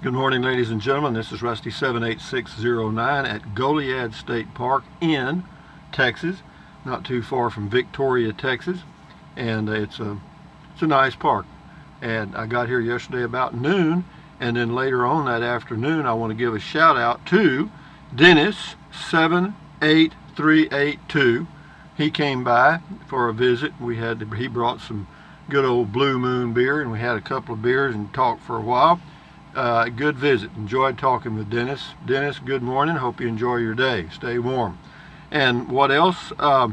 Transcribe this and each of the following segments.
Good morning, ladies and gentlemen. This is Rusty 78609 at Goliad State Park in Texas, not too far from Victoria, Texas, and it's a nice park. And I got here yesterday about noon, and then later on that afternoon, I want to give a shout out to Dennis 78382. He came by for a visit. He brought some good old Blue Moon beer, and we had a couple of beers and talked for a while. Good visit. Enjoyed talking with Dennis. Dennis, good morning. Hope you enjoy your day. Stay warm. And what else? I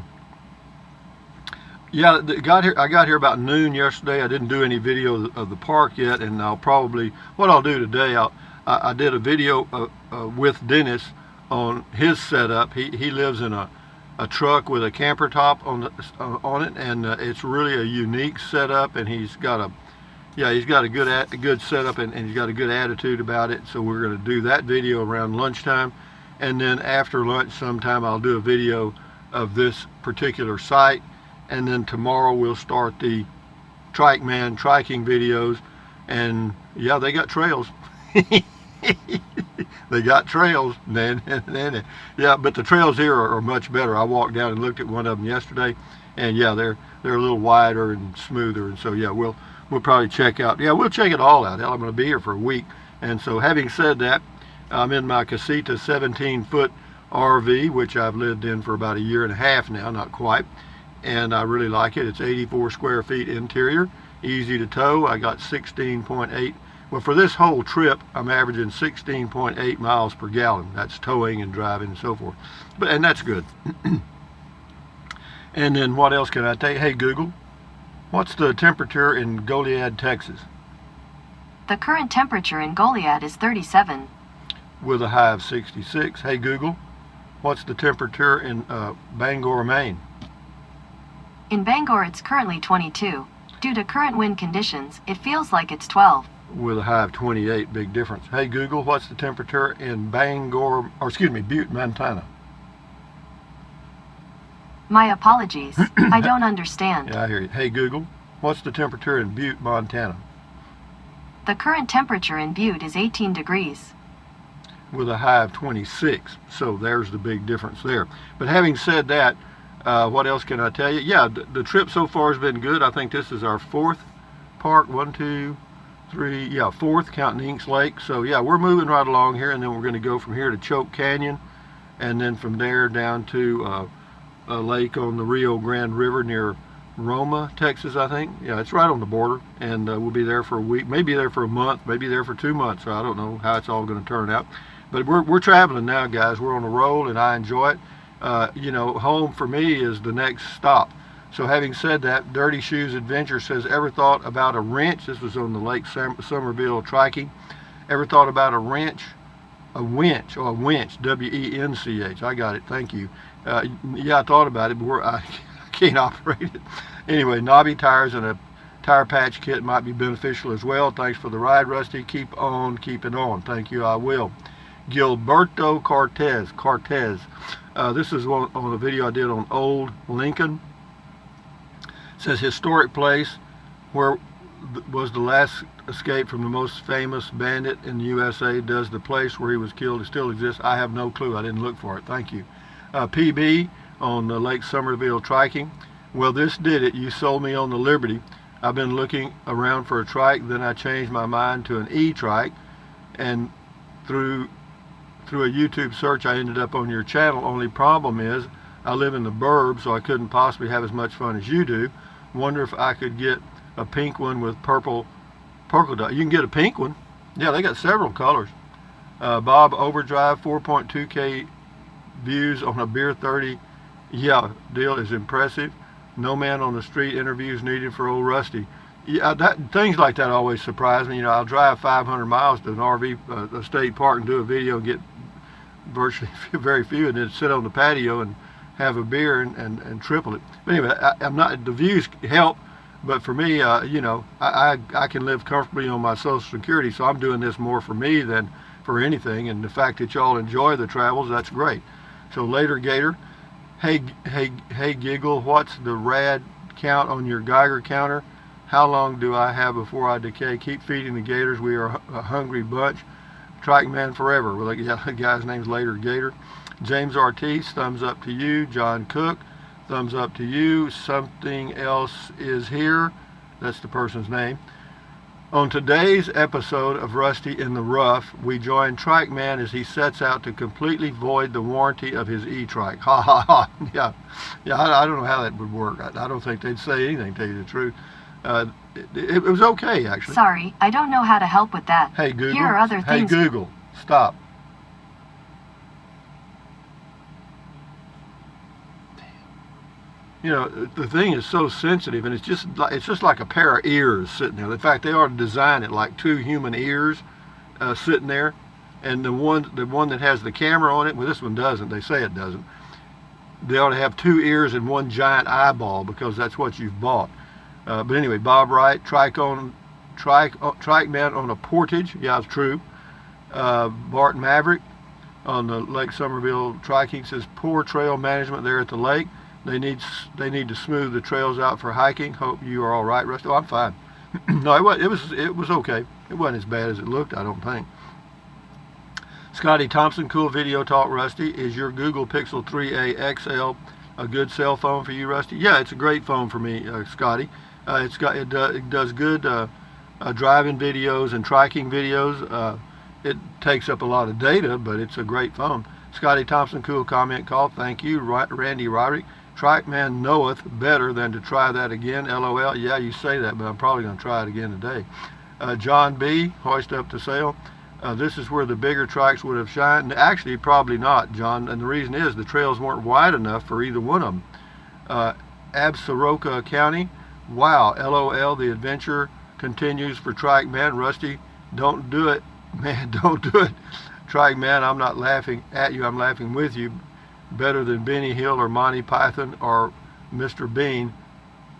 got here about noon yesterday. I didn't do any video of the park yet, and what I'll do today, I did a video with Dennis on his setup. He lives in a truck with a camper top on it, and it's really a unique setup, and he's got a good setup, and he's got a good attitude about it. So we're going to do that video around lunchtime, and then after lunch sometime I'll do a video of this particular site, and then tomorrow we'll start the Trike Man triking videos. And yeah, they got trails. They got trails, man. Yeah, but the trails here are much better. I walked down and looked at one of them yesterday, and yeah, they're a little wider and smoother. And so yeah, we'll probably check it all out. Hell, I'm going to be here for a week. And so having said that, I'm in my Casita 17-foot RV, which I've lived in for about a year and a half now, not quite. And I really like it. It's 84 square feet interior, easy to tow. I got 16.8. Well, for this whole trip, I'm averaging 16.8 miles per gallon. That's towing and driving and so forth. And that's good. And then what else can I tell you? Hey, Google, what's the temperature in Goliad, Texas? The current temperature in Goliad is 37. With a high of 66. Hey, Google, what's the temperature in Bangor, Maine? In Bangor, it's currently 22. Due to current wind conditions, it feels like it's 12. With a high of 28, big difference. Hey, Google, what's the temperature in Butte, Montana? My apologies. I don't understand. Yeah, I hear you. Hey, Google, what's the temperature in Butte, Montana? The current temperature in Butte is 18 degrees. With a high of 26. So there's the big difference there. But having said that, what else can I tell you? Yeah, the trip so far has been good. I think this is our fourth park. 1, 2, 3. Yeah, fourth, counting Inks Lake. So yeah, we're moving right along here, and then we're going to go from here to Choke Canyon, and then from there down to a lake on the Rio Grande River near Roma, Texas, I think. Yeah, it's right on the border, and we'll be there for a week, maybe there for a month, maybe there for 2 months. So I don't know how it's all going to turn out. But we're traveling now, guys. We're on a roll, and I enjoy it. Home for me is the next stop. So having said that, Dirty Shoes Adventure says, ever thought about a wrench? This was on the Lake Somerville triking. Ever thought about a winch, W-E-N-C-H. I got it, thank you. Yeah, I thought about it, but I can't operate it. Anyway, knobby tires and a tire patch kit might be beneficial as well. Thanks for the ride, Rusty. Keep on keeping on. Thank you, I will. Gilberto Cortez. This is on a video I did on Old Lincoln. It says, historic place where was the last escape from the most famous bandit in the USA. Does the place where he was killed still exist? I have no clue. I didn't look for it. Thank you. PB on the Lake Somerville triking. Well, this did it. You sold me on the Liberty. I've been looking around for a trike. Then I changed my mind to an E-trike, and through a YouTube search I ended up on your channel. Only problem is I live in the burbs, so I couldn't possibly have as much fun as you do. Wonder if I could get a pink one with purple dot. You can get a pink one. Yeah, they got several colors. Bob Overdrive, 4.2K views on a Beer 30. Yeah, deal is impressive. No man on the street interviews needed for old Rusty. Yeah, things like that always surprise me. I'll drive 500 miles to an RV, a state park, and do a video and get virtually very few, and then sit on the patio and have a beer and triple it. But anyway, I'm not, the views help, but for me, I can live comfortably on my Social Security, so I'm doing this more for me than for anything. And the fact that y'all enjoy the travels, that's great. So later, Gator, hey Giggle, what's the rad count on your Geiger counter? How long do I have before I decay? Keep feeding the gators. We are a hungry bunch. Trackman Forever. Well, yeah, the guy's name's Later Gator. James Ortiz, thumbs up to you. John Cook, thumbs up to you. Something Else Is Here. That's the person's name. On today's episode of Rusty in the Rough, we join Trackman as he sets out to completely void the warranty of his e-trike. Ha ha ha. Yeah. I don't know how that would work. I don't think they'd say anything, to tell you the truth. It was okay, actually. Sorry, I don't know how to help with that. Hey Google. Here are other Hey things. Google, stop. You know, the thing is so sensitive, and it's just like a pair of ears sitting there. In fact, they ought to design it like two human ears sitting there, and the one that has the camera on it. Well, this one doesn't. They say it doesn't. They ought to have two ears and one giant eyeball, because that's what you've bought. But anyway, Bob Wright, Trackman on a Portage. Yeah, it's true. Bart Maverick on the Lake Somerville Triking says poor trail management there at the lake. They need to smooth the trails out for hiking. Hope you are all right, Rusty. Oh, I'm fine. No, it was okay. It wasn't as bad as it looked, I don't think. Scotty Thompson, cool video talk, Rusty. Is your Google Pixel 3a XL a good cell phone for you, Rusty? Yeah, it's a great phone for me, Scotty. It does good driving videos and triking videos. It takes up a lot of data, but it's a great phone. Scotty Thompson, cool comment call. Thank you, Randy Roderick. Trackman knoweth better than to try that again. LOL. Yeah, you say that, but I'm probably going to try it again today. John B. Hoist up to sail. This is where the bigger trikes would have shined. Actually, probably not, John. And the reason is the trails weren't wide enough for either one of them. Absaroka County. Wow. LOL. The adventure continues for Trackman. Rusty, don't do it. Man, don't do it. Trackman, I'm not laughing at you. I'm laughing with you. Better than Benny Hill or Monty Python or Mr. Bean.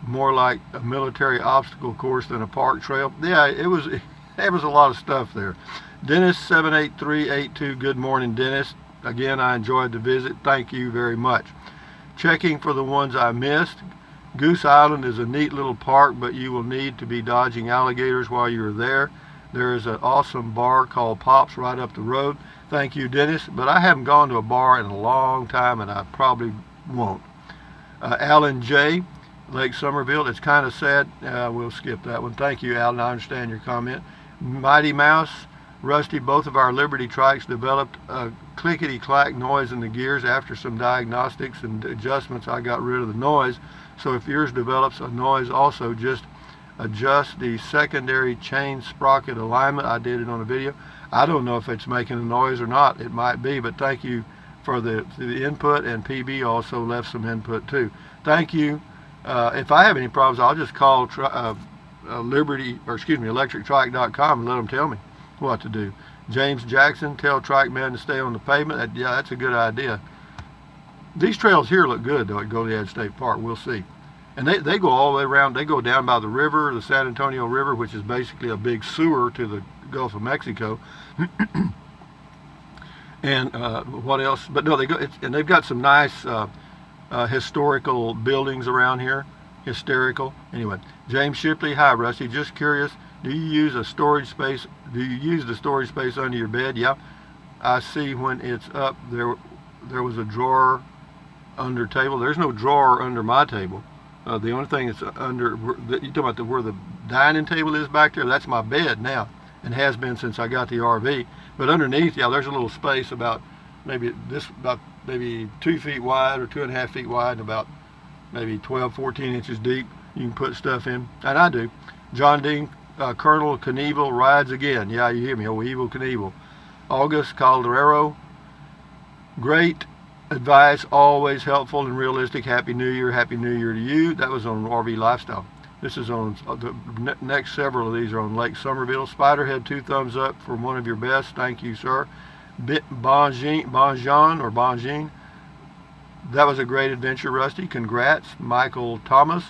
More like a military obstacle course than a park trail. Yeah, it was a lot of stuff there. Dennis 78382. Good morning, Dennis. Again, I enjoyed the visit. Thank you very much. Checking for the ones I missed. Goose Island is a neat little park, but you will need to be dodging alligators while you're there. There is an awesome bar called Pops right up the road. Thank you, Dennis. But I haven't gone to a bar in a long time, and I probably won't. Alan J. Lake Somerville. It's kind of sad. We'll skip that one. Thank you, Alan. I understand your comment. Mighty Mouse. Rusty, both of our Liberty trikes developed a clickety-clack noise in the gears. After some diagnostics and adjustments, I got rid of the noise. So if yours develops a noise also, just adjust the secondary chain sprocket alignment. I did it on a video. I don't know if it's making a noise or not. It might be, but thank you for the input, and PB also left some input too. Thank you. If I have any problems, I'll just call electrictrike.com and let them tell me what to do. James Jackson, tell Trackman to stay on the pavement. Yeah, that's a good idea. These trails here look good, though, at Goliad State Park. We'll see. And they go all the way around. They go down by the river, the San Antonio River, which is basically a big sewer to the Gulf of Mexico. And what else? But no, and they've got some nice historical buildings around here. Hysterical. Anyway, James Shipley, hi Rusty. Just curious, do you use the storage space under your bed? Yeah. I see when it's up there was a drawer under table. There's no drawer under my table. The only thing that's under, you talking about where the dining table is back there, that's my bed now, and has been since I got the RV. But underneath, yeah, there's a little space about maybe 2 feet wide or 2.5 feet wide, and about maybe 12, 14 inches deep. You can put stuff in, and I do. John Dean, Colonel Knievel rides again. Yeah, you hear me, oh, Evil Knievel. August Calderero, great advice, always helpful and realistic. Happy New Year to you. That was on RV Lifestyle. This is on the next several of these are on Lake Somerville. Spiderhead, 2 thumbs up for one of your best. Thank you, sir. Bonjean, that was a great adventure, Rusty. Congrats. Michael Thomas.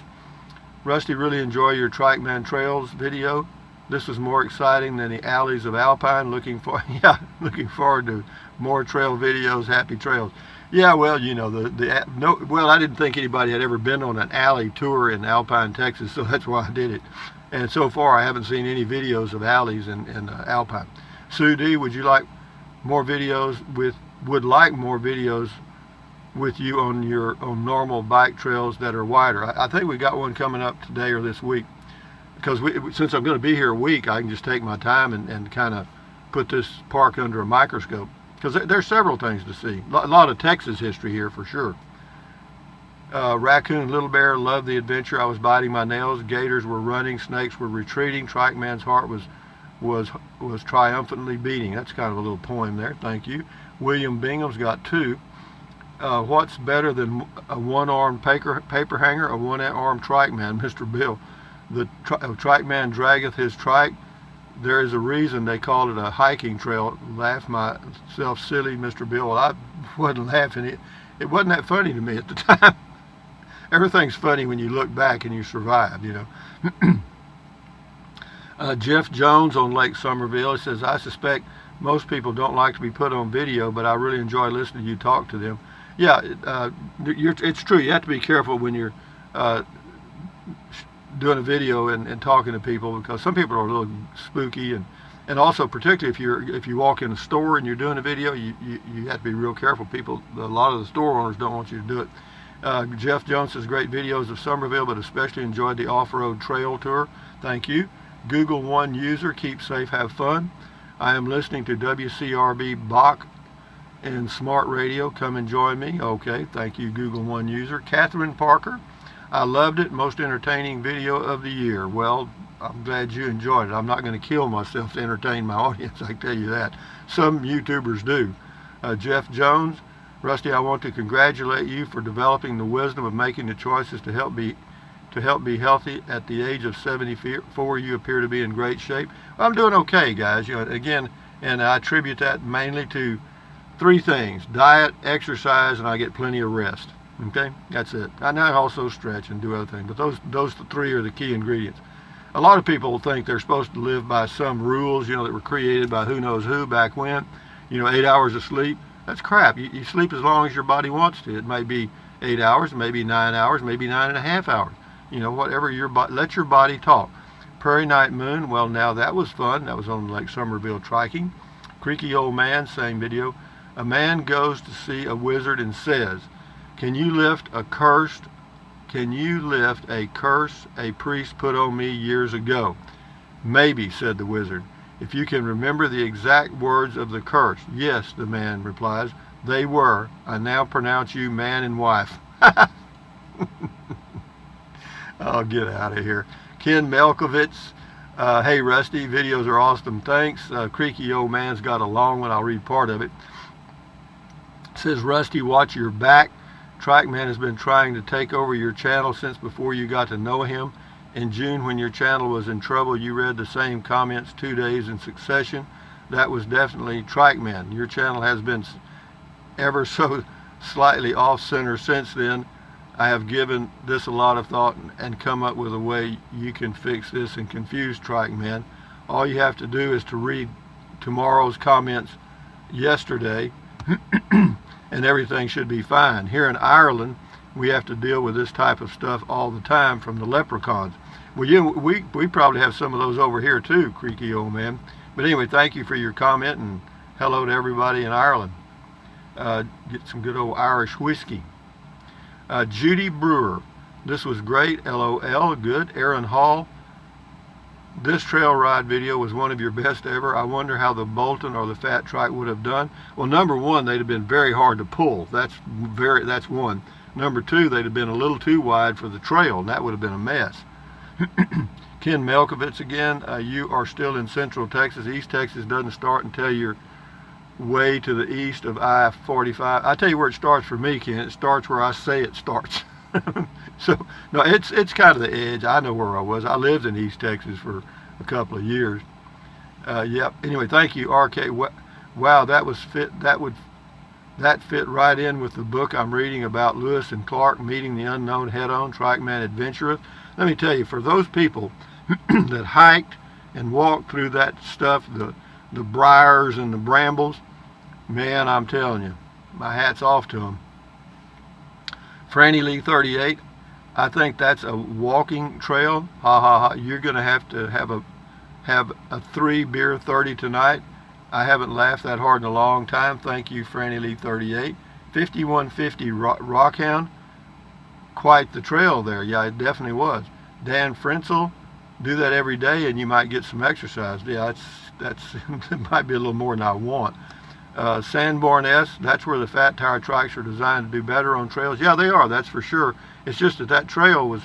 Rusty, really enjoy your Trackman Trails video. This was more exciting than the alleys of Alpine. Looking forward to more trail videos. Happy trails. Yeah, well, you know, I didn't think anybody had ever been on an alley tour in Alpine, Texas, so that's why I did it. And so far, I haven't seen any videos of alleys in Alpine. Sue D, would like more videos with you on normal bike trails that are wider? I think we got one coming up today or this week, because since I'm going to be here a week, I can just take my time and kind of put this park under a microscope, because there's several things to see. A lot of Texas history here for sure. Raccoon and Little Bear loved the adventure. I was biting my nails. Gators were running. Snakes were retreating. Trike Man's heart was triumphantly beating. That's kind of a little poem there. Thank you. William Bingham's got 2. What's better than a one-armed paper hanger? A one-armed trike man, Mr. Bill. The trike man draggeth his trike. There is a reason they call it a hiking trail. Laugh myself silly, Mr. Bill. Well, I wasn't laughing. It wasn't that funny to me at the time. Everything's funny when you look back and you survive, you know. Jeff Jones on Lake Somerville says, I suspect most people don't like to be put on video, but I really enjoy listening to you talk to them. Yeah, it's true. You have to be careful when you're doing a video and talking to people, because some people are a little spooky, and also particularly if you walk in a store and you're doing a video, you have to be real careful. A lot of the store owners don't want you to do it. Jeff Jones says, great videos of Somerville, but especially enjoyed the off-road trail tour. Thank you. Google One user, keep safe, have fun. I am listening to WCRB Bach and Smart Radio. Come and join me. Okay, thank you, Google One user. Catherine Parker, I loved it. Most entertaining video of the year. Well, I'm glad you enjoyed it. I'm not going to kill myself to entertain my audience, I can tell you that. Some YouTubers do. Jeff Jones, Rusty, I want to congratulate you for developing the wisdom of making the choices to help be healthy at the age of 74. You appear to be in great shape. Well, I'm doing okay, guys. You know, again, and I attribute that mainly to 3 things: diet, exercise, and I get plenty of rest. Okay, that's it. I now also stretch and do other things, but those 3 are the key ingredients. A lot of people think they're supposed to live by some rules, you know, that were created by who knows who back when. You know, 8 hours of sleep. That's crap. You sleep as long as your body wants to. It may be 8 hours, maybe 9 hours, maybe 9.5 hours. You know, whatever let your body talk. Prairie Night Moon, well, now that was fun. That was on Lake Somerville triking. Creaky Old Man, same video. A man goes to see a wizard and says, can you lift a curse a priest put on me years ago? Maybe, said the wizard, if you can remember the exact words of the curse. Yes, the man replies, they were, I now pronounce you man and wife. Oh, get out of here. Ken Melkovitz, hey Rusty, videos are awesome, thanks. Creaky Old Man's got a long one, I'll read part of it. Says, Rusty, watch your back. Trackman has been trying to take over your channel since before you got to know him. In June, when your channel was in trouble, you read the same comments 2 days in succession. That was definitely Trackman. Your channel has been ever so slightly off-center since then. I have given this a lot of thought and come up with a way you can fix this and confuse Trackman. All you have to do is to read tomorrow's comments yesterday and everything should be fine. Here in Ireland, we have to deal with this type of stuff all the time from the leprechauns. Well, we probably have some of those over here too, Creaky Old Man. But anyway, thank you for your comment, and hello to everybody in Ireland. Get some good old Irish whiskey. Judy Brewer, this was great, LOL, good. Aaron Hall, this trail ride video was one of your best ever. I wonder how the Bolton or the Fat Trike would have done. Well, number one, they'd have been very hard to pull. That's one. Number two, they'd have been a little too wide for the trail, and that would have been a mess. Ken Melkovitz again, you are still in Central Texas. East Texas doesn't start until you're way to the east of I-45. I tell you where it starts for me, Ken. It starts where I say it starts. So, no, it's kind of the edge. I know where I was. I lived in East Texas for a couple of years. Yep. Anyway, thank you, RK. Wow, that fit right in with the book I'm reading about Lewis and Clark meeting the unknown head-on. Trackman adventureth. Let me tell you, for those people that hiked and walked through that stuff, the briars and the brambles, man, I'm telling you, my hat's off to them. Franny Lee 38, I think that's a walking trail. Ha ha ha. You're going to have a 3 beer 30 tonight I haven't laughed that hard in a long time. Thank you, Franny Lee 38. 5150 Rockhound. Quite the trail there. Yeah, it definitely was. Dan Frenzel, do that every day and you might get some exercise. Yeah, that's it might be a little more than I want. Sanborn S, that's where the fat tire trikes are designed to do better on trails. Yeah, they are, that's for sure. It's just that trail was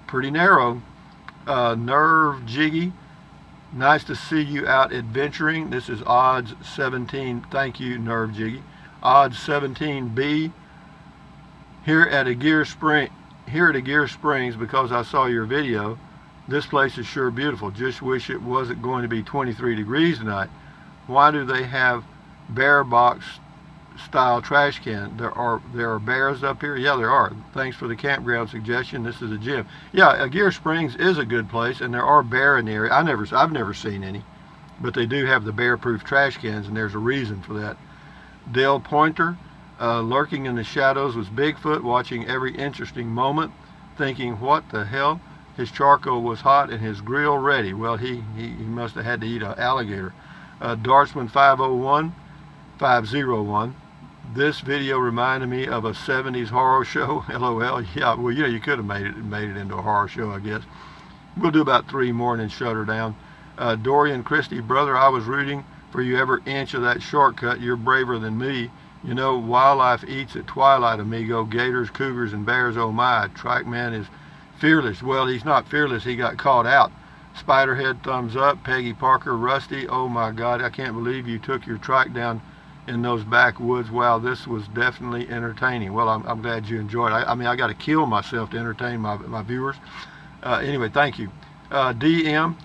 pretty narrow. Nerve Jiggy, nice to see you out adventuring. This is odds 17. Thank you, Nerve Jiggy. Odds 17B. Here at a Gear Springs, because I saw your video, this place is sure beautiful. Just wish it wasn't going to be 23 degrees tonight. Why do they have bear box style trash can? There are bears up here. Yeah, there are. Thanks for the campground suggestion. This is a gym. Yeah, Gear Springs is a good place, and there are bear in the area. I've never seen any, but they do have the bear-proof trash cans, and there's a reason for that. Dale Pointer, lurking in the shadows was Bigfoot, watching every interesting moment, thinking, what the hell? His charcoal was hot and his grill ready. Well, he must have had to eat an alligator. Dartsman 501. This video reminded me of a 70s horror show. LOL. Yeah, well, you could have made it into a horror show, I guess. We'll do about 3 more and then shut her down. Dorian Christie, brother, I was rooting for you every inch of that shortcut. You're braver than me. You know, wildlife eats at twilight, amigo. Gators, cougars, and bears, oh my. Trike man is fearless. Well, he's not fearless. He got caught out. Spiderhead, thumbs up. Peggy Parker, Rusty, oh my God, I can't believe you took your trike down in those backwoods. Wow, this was definitely entertaining. Well, I'm glad you enjoyed it. I mean, I got to kill myself to entertain my viewers. Anyway, thank you. DM,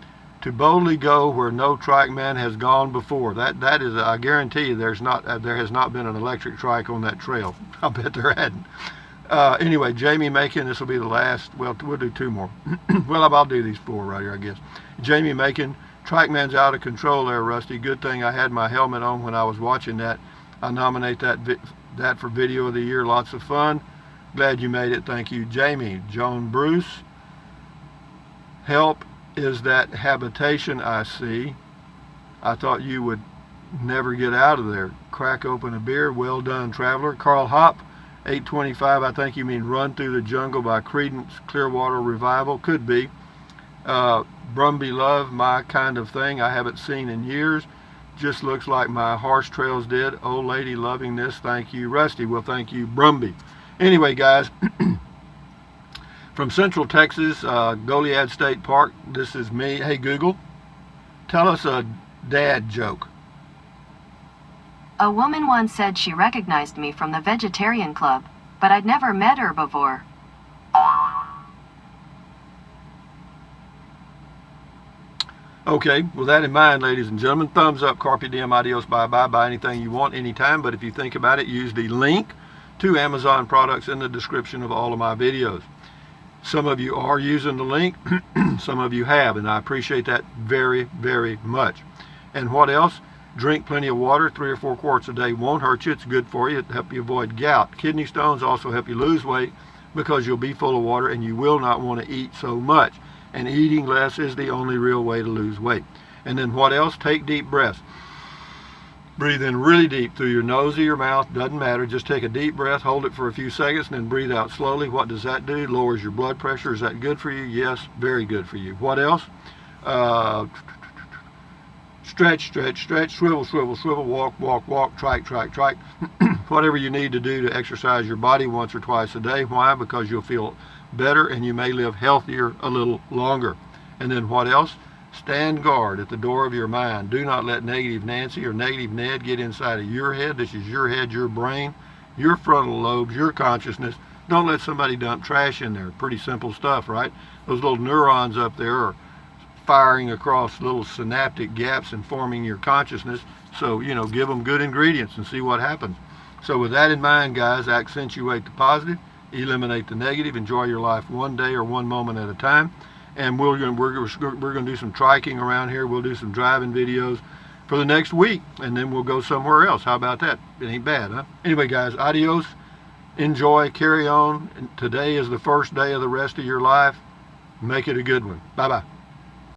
to boldly go where no trike man has gone before. That is, I guarantee you, there has not been an electric trike on that trail. I bet there hadn't. Anyway, Jamie Macon, this will be the last. Well, we'll do 2 more. Well, I'll do these 4 right here, I guess. Jamie Macon, trike man's out of control there, Rusty. Good thing I had my helmet on when I was watching that. I nominate that for video of the year. Lots of fun. Glad you made it. Thank you, Jamie. Joan Bruce, help is that habitation I see. I thought you would never get out of there. Crack open a beer. Well done, traveler. Carl Hopp, 825. I think you mean Run Through the Jungle by Creedence Clearwater Revival. Could be. Brumby Love, my kind of thing. I haven't seen in years. Just looks like my horse trails did. Old lady loving this. Thank you, Rusty. Well, thank you, Brumby. Anyway, guys, from Central Texas, Goliad State Park, this is me. Hey, Google, tell us a dad joke. A woman once said she recognized me from the Vegetarian Club, but I'd never met her before. Okay, with that in mind, ladies and gentlemen, thumbs up, carpe diem, adios, bye-bye, buy anything you want anytime. But if you think about it, use the link to Amazon products in the description of all of my videos. Some of you are using the link, some of you have, and I appreciate that very, very much. And what else? Drink plenty of water. 3 or 4 quarts a day won't hurt you. It's good for you. It'll help you avoid gout. Kidney stones also help you lose weight because you'll be full of water and you will not want to eat so much. And eating less is the only real way to lose weight. And then what else? Take deep breaths. Breathe in really deep through your nose or your mouth. Doesn't matter. Just take a deep breath, hold it for a few seconds, and then breathe out slowly. What does that do? Lowers your blood pressure. Is that good for you? Yes, very good for you. What else? Stretch, stretch, stretch, swivel, swivel, swivel, walk, walk, walk, trike, trike, trike. Whatever you need to do to exercise your body once or twice a day. Why? Because you'll feel better and you may live healthier a little longer. And then what else? Stand guard at the door of your mind. Do not let negative Nancy or negative Ned get inside of your head. This is your head, your brain, your frontal lobes, your consciousness. Don't let somebody dump trash in there. Pretty simple stuff, right? Those little neurons up there are firing across little synaptic gaps and forming your consciousness. So, give them good ingredients and see what happens. So with that in mind, guys, accentuate the positive, eliminate the negative, enjoy your life one day or one moment at a time. And we're going to do some triking around here. We'll do some driving videos for the next week, and then we'll go somewhere else. How about that? It ain't bad, huh? Anyway, guys, adios. Enjoy, carry on. Today is the first day of the rest of your life. Make it a good one. Bye-bye.